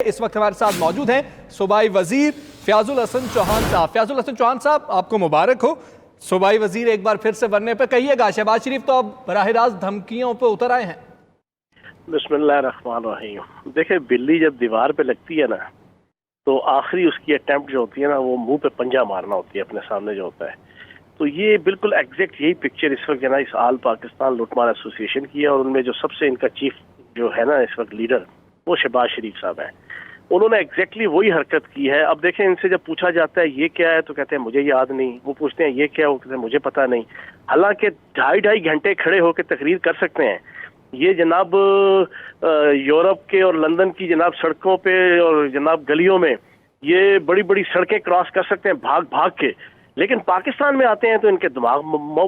इस वक्त हमारे साथ मौजूद हैं सूबाई वजीर फयाजुल हसन चौहान साहब। फयाजुल हसन चौहान साहब, आपको मुबारक हो। सूबाई वजीर एक बार फिर से बनने पे कहिएगा, शहबाज शरीफ तो अब बराह रास्त धमकियों पे उतर आए हैं। बिस्मिल्लाहिर्रहमानिर्रहीम। देखिए, बिल्ली जब दीवार पे लगती है ना, तो आखिरी उसकी अटेम्प्ट जो होती है ना, वो मुंह पे पंजा मारना होती है अपने सामने जो होता है। तो ये बिल्कुल एग्जैक्ट यही पिक्चर इस वक्त ना इस आल पाकिस्तान लूटमार एसोसिएशन की है। और उनमें जो सबसे इनका चीफ जो है ना इस वक्त लीडर, वो शहबाज शरीफ साहब है। उन्होंने एग्जैक्टली वही हरकत की है। अब देखें, इनसे जब पूछा जाता है ये क्या है, तो कहते हैं मुझे याद नहीं। वो पूछते हैं ये क्या है, वो कहते हैं मुझे पता नहीं। हालांकि ढाई घंटे खड़े होकर तकरीर कर सकते हैं। ये जनाब यूरोप के और लंदन की जनाब सड़कों पे और जनाब गलियों में ये बड़ी बड़ी सड़कें क्रॉस कर सकते हैं भाग भाग के, लेकिन पाकिस्तान में आते हैं तो इनके दिमाग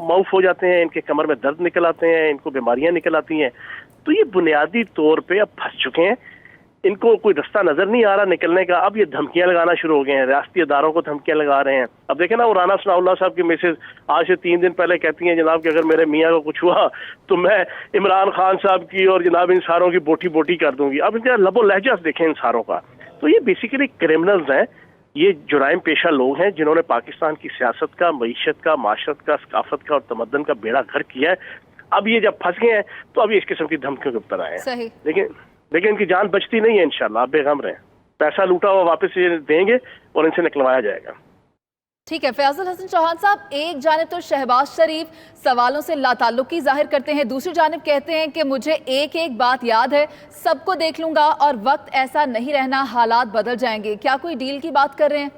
माउफ हो जाते हैं, इनके कमर में दर्द निकल आते हैं, इनको बीमारियां निकल आती हैं। तो ये बुनियादी तौर पे अब फंस चुके हैं। इनको कोई रास्ता नजर नहीं आ रहा निकलने का। अब ये धमकियां लगाना शुरू हो गए हैं, रियासती अदारों को धमकियां लगा रहे हैं। अब देखें ना, वो राना सनाउल्लाह साहब की मिसेज आज से 3 दिन पहले कहती हैं जनाब कि अगर मेरे मियाँ को कुछ हुआ तो मैं इमरान खान साहब की और जनाब इन सारों की बोटी बोटी कर दूंगी। अब इनका लबो लहजा देखें इन सारों का। तो ये बेसिकली क्रिमिनल्स हैं, ये जुराइम पेशा लोग हैं जिन्होंने पाकिस्तान की सियासत का, मईशत का, माशरत का, सकाफत का और तमद्दन का बेड़ा गर्क किया है। अब ये जब फंस गए हैं तो अब ये इस किस्म की धमकियों के ऊपर आए हैं। लेकिन इनकी जान बचती नहीं है इंशाल्लाह। आप बेगम रहें, पैसा लूटा हुआ वापस ये देंगे और इनसे निकलवाया जाएगा। ठीक है फयाजुल हसन चौहान साहब, एक जानिब तो शहबाज शरीफ सवालों से लाताल्लुकी जाहिर करते हैं, दूसरी जानिब कहते हैं कि मुझे एक एक बात याद है, सबको देख लूंगा और वक्त ऐसा नहीं रहना, हालात बदल जाएंगे। क्या कोई डील की बात कर रहे हैं?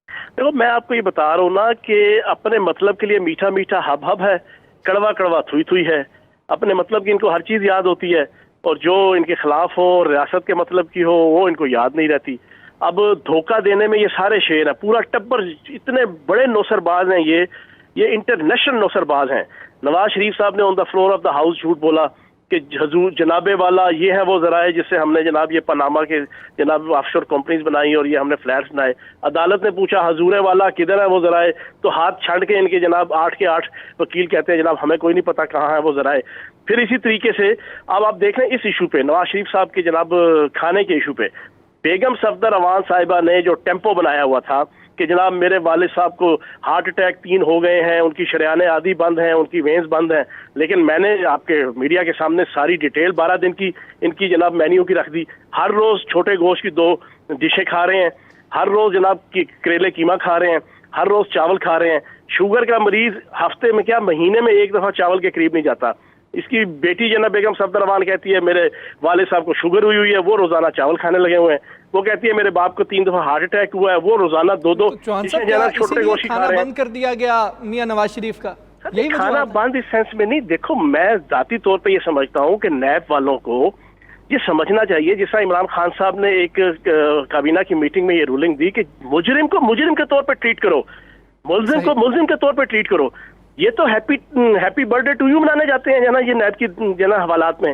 देखो, मैं आपको ये बता रहा हूँ ना कि अपने मतलब के लिए मीठा मीठा हब हब है, कड़वा कड़वा थुई थुई है। अपने मतलब की इनको हर चीज याद होती है और जो इनके खिलाफ हो, रियासत के मतलब की हो, वो इनको याद नहीं रहती। अब धोखा देने में ये सारे शेर हैं, पूरा टब्बर, इतने बड़े नौसरबाज हैं ये इंटरनेशनल नौसरबाज हैं। नवाज शरीफ साहब ने on the floor of the house झूठ बोला कि हजूर जनाबे वाला ये है वो जराए जिससे हमने जनाब ये पनामा के जनाब ऑफशोर कंपनीज बनाई और ये हमने फ्लैट्स बनाए। अदालत ने पूछा हजूरे वाला किधर है वो जराए, तो हाथ छाड़ के इनके जनाब 8 के 8 वकील कहते हैं जनाब हमें कोई नहीं पता कहाँ है वो जराए। फिर इसी तरीके से अब आप देख रहे हैं इस इशू पे, नवाज शरीफ साहब के जनाब खाने के इशू पे, बेगम सफदर अवान साहिबा ने जो टेम्पो बनाया हुआ था कि जनाब मेरे वालिद साहब को हार्ट अटैक 3 हो गए हैं, उनकी शरियाने आदि बंद हैं, उनकी वेंस बंद हैं, लेकिन मैंने आपके मीडिया के सामने सारी डिटेल 12 दिन की इनकी जनाब मेन्यू की रख दी। हर रोज छोटे गोश्त की 2 डिशें खा रहे हैं, हर रोज जनाब की करेले कीमा खा रहे हैं, हर रोज चावल खा रहे हैं। शुगर का मरीज हफ्ते में क्या महीने में 1 दफा चावल के करीब नहीं जाता। इसकी बेटी जनाब बेगम सफदर अवान कहती है मेरे वालिद साहब को शुगर हुई है, वो रोजाना चावल खाने लगे हुए हैं। वो कहती है मेरे बाप को 3 दफा हार्ट अटैक हुआ है, वो रोजाना 2-2 छोटे गोश्त खा रहे हैं। बंद कर दिया गया मियां नवाज शरीफ का, यही खाना बंद इस सेंस में नहीं। देखो, मैं जाती तौर पे ये समझता हूँ कि नैब वालों को ये समझना चाहिए, जिस तरह इमरान खान साहब ने एक काबीना की मीटिंग में ये रूलिंग दी कि मुजरिम को मुजरिम के तौर पर ट्रीट करो, मुलजिम को मुलजिम के तौर पर ट्रीट करो। ये तो हैप्पी बर्थडे टू यू मनाने जाते हैं जना ये नैब की जना हवालात में।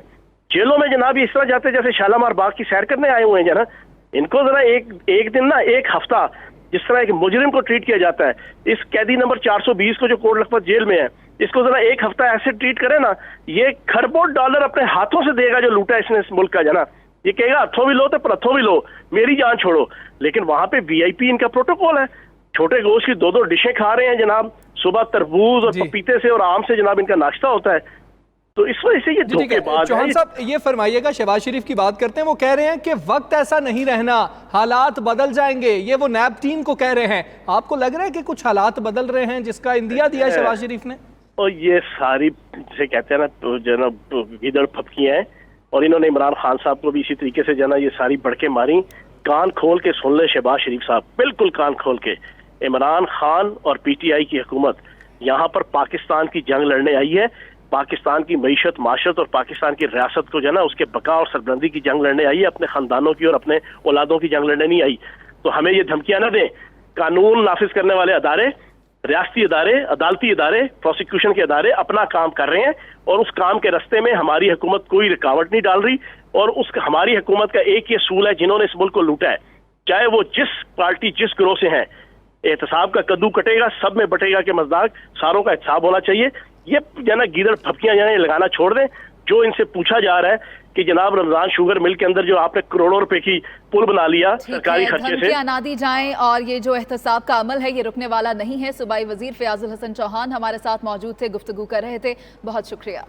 जेलों में जनाब इस तरह जाते हैं जैसे शालामार बाग की सैर करने आए हुए हैं जना। इनको जरा एक दिन ना, एक हफ्ता जिस तरह एक मुजरिम को ट्रीट किया जाता है, इस कैदी नंबर 420 को जो कोट लखपत जेल में है, इसको जरा एक हफ्ता ऐसे ट्रीट करे ना, ये खरबों डॉलर अपने हाथों से देगा जो लूटा इसने इस मुल्क का जना। ये कहेगा हथों भी लो तो प्रथों भी लो, मेरी जान छोड़ो। लेकिन वहां पे वीआईपी इनका प्रोटोकॉल है, छोटे गोश्त की 2-2 डिशें खा रहे हैं जनाब, सुबह तरबूज और पपीते से और आम से जनाब इनका नाश्ता होता है। तो इस वजह से ये धोखेबाज चौहान साहब ये फरमाइएगा, शहबाज शरीफ की बात करते हैं, वो कह रहे हैं कि वक्त ऐसा नहीं रहना, हालात बदल जाएंगे। ये वो नैब टीम को कह रहे हैं, आपको लग रहा है कि कुछ हालात बदल रहे हैं जिसका इंदिया दिया शहबाज शरीफ ने? और ये सारी जिसे कहते हैं ना जनाब गीदड़ फपकियां हैं, और इन्होंने इमरान खान साहब को भी इसी तरीके से जना ये सारी बड़के मारी। कान खोल के सुन ले शहबाज शरीफ साहब, बिल्कुल कान खोल के। इमरान खान और पीटीआई की हुकूमत यहाँ पर पाकिस्तान की जंग लड़ने आई है, पाकिस्तान की मईशत, माशरत और पाकिस्तान की रियासत को जो है ना उसके बका और सरबलंदी की जंग लड़ने आई है, अपने खानदानों की और अपने औलादों की जंग लड़ने नहीं आई। तो हमें ये धमकियां ना दें। कानून नाफिज करने वाले अदारे, रियासती अदारे, अदालती अदारे, प्रोसिक्यूशन के अदारे अपना काम कर रहे हैं और उस काम के रास्ते में हमारी हुकूमत कोई रुकावट नहीं डाल रही। और उस हमारी हुकूमत का एक ये सूल है, जिन्होंने इस मुल्क को लूटा है, चाहे वो जिस पार्टी जिस गिरोह से हैं, एहतसाब का कद्दू कटेगा, सब में बटेगा के मजदाक, सारों का एहतसाब होना चाहिए। ये जना गीदड़ फपकियां लगाना छोड़ दें जो इनसे पूछा जा रहा है कि जनाब रमजान शुगर मिल के अंदर जो आपने करोड़ों रुपए की पुल बना लिया सरकारी खर्चे से, धमकियां ना दी जाएं और ये जो एहतसाब का अमल है ये रुकने वाला नहीं है। सूबाई वजीर फयाजुल हसन चौहान हमारे साथ मौजूद थे, गुफ्तगू कर रहे थे। बहुत शुक्रिया।